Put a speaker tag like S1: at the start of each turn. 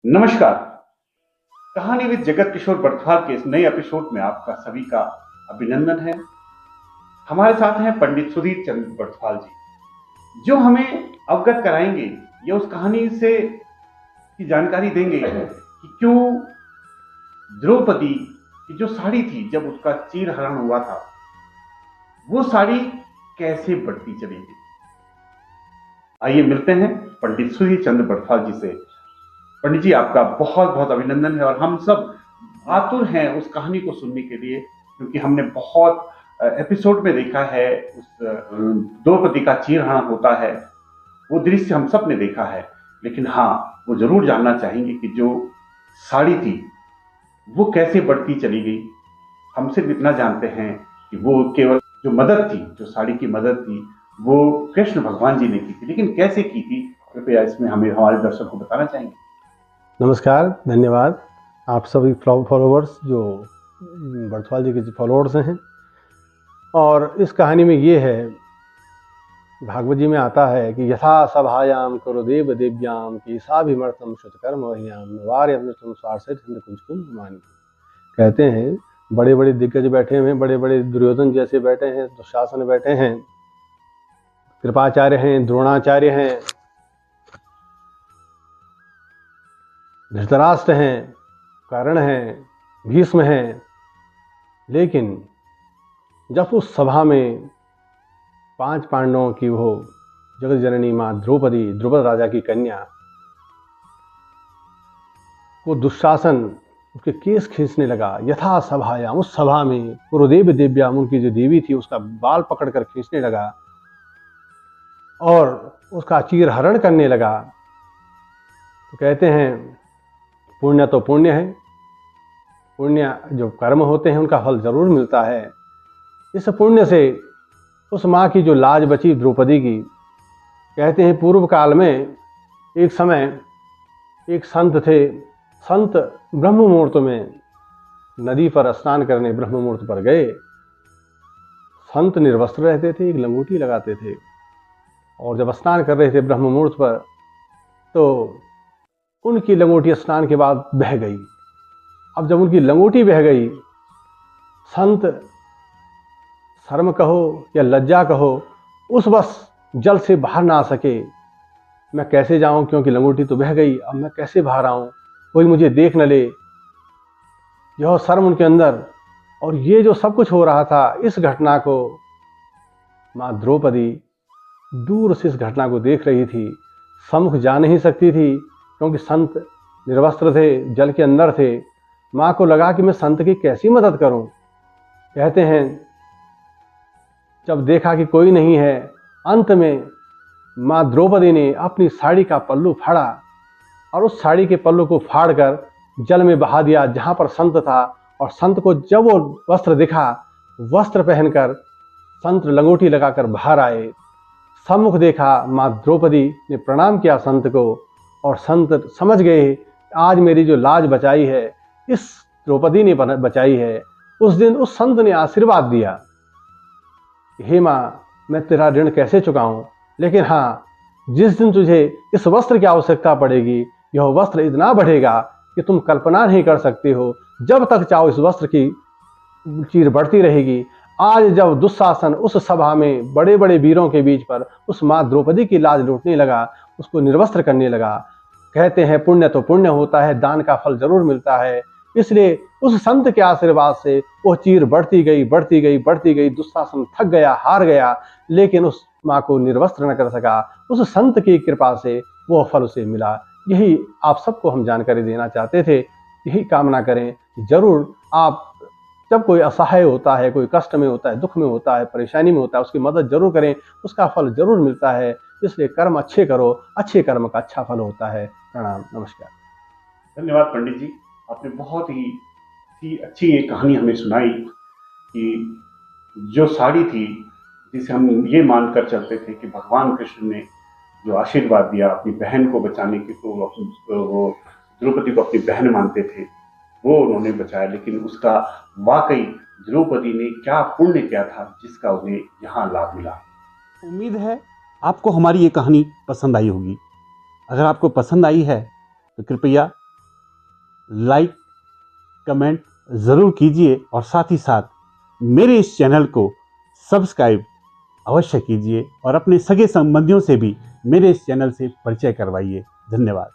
S1: नमस्कार। कहानी विद जगत किशोर बर्थवाल के इस नए एपिसोड में आपका सभी का अभिनंदन है। हमारे साथ हैं पंडित सुधीर चंद्र बर्थवाल जी, जो हमें अवगत कराएंगे या उस कहानी से की जानकारी देंगे कि क्यों द्रौपदी की जो साड़ी थी, जब उसका चीरहरण हुआ था, वो साड़ी कैसे बढ़ती चली गई। आइए मिलते हैं पंडित सुधीर चंद्र बर्थवाल जी से। पंडित जी, आपका बहुत बहुत अभिनंदन है और हम सब आतुर हैं उस कहानी को सुनने के लिए, क्योंकि हमने बहुत एपिसोड में देखा है उस द्रौपदी का चीरहरण होता है, वो दृश्य हम सब ने देखा है। लेकिन हाँ, वो जरूर जानना चाहेंगे कि जो साड़ी थी वो कैसे बढ़ती चली गई। हम सिर्फ इतना जानते हैं कि वो केवल जो मदद थी, जो साड़ी की मदद थी, वो कृष्ण भगवान जी ने की थी, लेकिन कैसे की थी, कृपया इसमें हमें हमारे दर्शकों को बताना चाहेंगे।
S2: नमस्कार, धन्यवाद। आप सभी फॉलोवर्स जो बर्थवाल जी के फॉलोवर्स हैं। और इस कहानी में ये है, भागवत जी में आता है कि यथा सभायाम करो देव देव्याम की साभिमर्तम श्रुतकर्म वह्याम नवार्यमृतम स्वार्थित कुंजकुम मानी। कहते हैं बड़े बड़े दिग्गज बैठे हुए हैं, बड़े बड़े दुर्योधन जैसे बैठे हैं, दुशासन बैठे हैं, कृपाचार्य हैं, द्रोणाचार्य हैं, धृतराष्ट्र हैं, कर्ण हैं, भीष्म हैं। लेकिन जब उस सभा में 5 पांडवों की वो जगत जननी माँ द्रौपदी, द्रुपद राजा की कन्या को दुशासन उसके केस खींचने लगा। यथा सभायाम, उस सभा में कुरुदेव देव्याम, उनकी जो देवी थी, उसका बाल पकड़कर खींचने लगा और उसका चीरहरण करने लगा। तो कहते हैं पुण्य तो पुण्य है, पुण्य जो कर्म होते हैं उनका फल जरूर मिलता है। इस पुण्य से उस माँ की जो लाज बची द्रौपदी की, कहते हैं पूर्व काल में एक समय एक संत थे। संत ब्रह्म मुहूर्त में नदी पर स्नान करने ब्रह्म मुहूर्त पर गए। संत निर्वस्त्र रहते थे, एक लंगोटी लगाते थे, और जब स्नान कर रहे थे ब्रह्म मुहूर्त पर, तो उनकी लंगोटी स्नान के बाद बह गई। अब जब उनकी लंगोटी बह गई, संत शर्म कहो या लज्जा कहो, उस बस जल से बाहर ना आ सके। मैं कैसे जाऊं, क्योंकि लंगोटी तो बह गई, अब मैं कैसे बाहर आऊं, कोई मुझे देख न ले, यह शर्म उनके अंदर। और ये जो सब कुछ हो रहा था, इस घटना को माँ द्रौपदी दूर से इस घटना को देख रही थी, सम्मुख जा नहीं सकती थी, क्योंकि संत निर्वस्त्र थे, जल के अंदर थे। माँ को लगा कि मैं संत की कैसी मदद करूं। कहते हैं जब देखा कि कोई नहीं है, अंत में माँ द्रौपदी ने अपनी साड़ी का पल्लू फाड़ा और उस साड़ी के पल्लू को फाड़कर जल में बहा दिया जहाँ पर संत था। और संत को जब वो वस्त्र दिखा, वस्त्र पहनकर संत लंगोटी लगाकर बाहर आए। सम्मुख देखा, माँ द्रौपदी ने प्रणाम किया संत को, और संत समझ गए आज मेरी जो लाज बचाई है, इस द्रौपदी ने बचाई है। उस दिन उस संत ने आशीर्वाद दिया, हे माँ, मैं तेरा ऋण कैसे चुकाऊं, लेकिन हाँ, जिस दिन तुझे इस वस्त्र की आवश्यकता पड़ेगी, यह वस्त्र इतना बढ़ेगा कि तुम कल्पना नहीं कर सकते हो। जब तक चाहो इस वस्त्र की चीर बढ़ती रहेगी। आज जब दुशासन उस सभा में बड़े बड़े वीरों के बीच पर उस माँ द्रौपदी की लाज लूटने लगा, उसको निर्वस्त्र करने लगा। कहते हैं पुण्य तो पुण्य होता है, दान का फल जरूर मिलता है। इसलिए उस संत के आशीर्वाद से वो चीर बढ़ती गई, बढ़ती गई, बढ़ती गई। दुशासन थक गया, हार गया, लेकिन उस माँ को निर्वस्त्र न कर सका। उस संत की कृपा से वो फल उसे मिला। यही आप सबको हम जानकारी देना चाहते थे। यही कामना करें जरूर, आप जब कोई असहाय होता है, कोई कष्ट में होता है, दुख में होता है, परेशानी में होता है, उसकी मदद जरूर करें, उसका फल जरूर मिलता है। इसलिए कर्म अच्छे करो, अच्छे कर्म का अच्छा फल होता है। प्रणाम, नमस्कार।
S1: धन्यवाद पंडित जी, आपने बहुत ही अच्छी ये कहानी हमें सुनाई कि जो साड़ी थी, जिसे हम ये मानकर चलते थे कि भगवान कृष्ण ने जो आशीर्वाद दिया अपनी बहन को बचाने की, तो वो द्रौपदी को अपनी बहन मानते थे, वो उन्होंने बचाया। लेकिन उसका वाकई द्रौपदी ने क्या पुण्य किया था, जिसका उन्हें यहाँ लाभ मिला।
S3: उम्मीद है आपको हमारी ये कहानी पसंद आई होगी। अगर आपको पसंद आई है तो कृपया
S1: लाइक कमेंट ज़रूर कीजिए और साथ ही साथ मेरे इस चैनल को सब्सक्राइब अवश्य कीजिए और अपने सगे संबंधियों से भी मेरे इस चैनल से परिचय करवाइए। धन्यवाद।